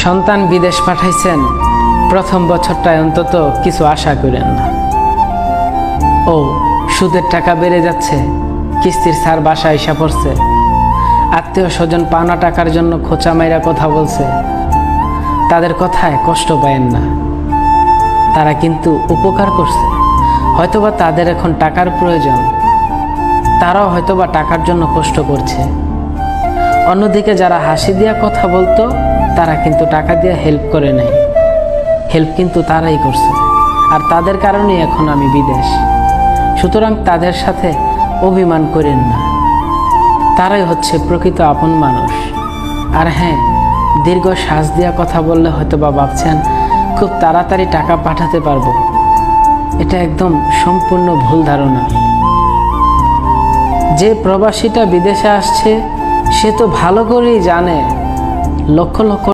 সন্তান বিদেশ পাঠাইছেন, প্রথম বছরটায় অন্তত কিছু আশা করেন না। ও সুদের টাকা বেড়ে যাচ্ছে, কিস্তির ছাড় বাসায় এসে পড়ছে, আত্মীয় স্বজন পাওনা টাকার জন্য খোঁচা মাইরা কথা বলছে। তাদের কথায় কষ্ট পায়েন না, তারা কিন্তু উপকার করছে। হয়তোবা তাদের এখন টাকার প্রয়োজন, তারাও হয়তোবা টাকার জন্য কষ্ট করছে। অন্যদিকে যারা হাসি দিয়া কথা বলতো, তারা কিন্তু টাকা দিয়ে হেল্প করে নাই। হেল্প কিন্তু তারাই করছে, আর তাদের কারণেই এখন আমি বিদেশ। সুতরাং তাদের সাথে অভিমান করেন না, তারাই হচ্ছে প্রকৃত আপন মানুষ। আর হ্যাঁ, দীর্ঘ শ্বাস দিয়া কথা বললে হয়তো বা ভাবছেন খুব তাড়াতাড়ি টাকা পাঠাতে পারবো। এটা একদম সম্পূর্ণ ভুল ধারণা। যে প্রবাসীটা বিদেশে আসছে, সে তো ভালো করেই জানে লক্ষ লক্ষ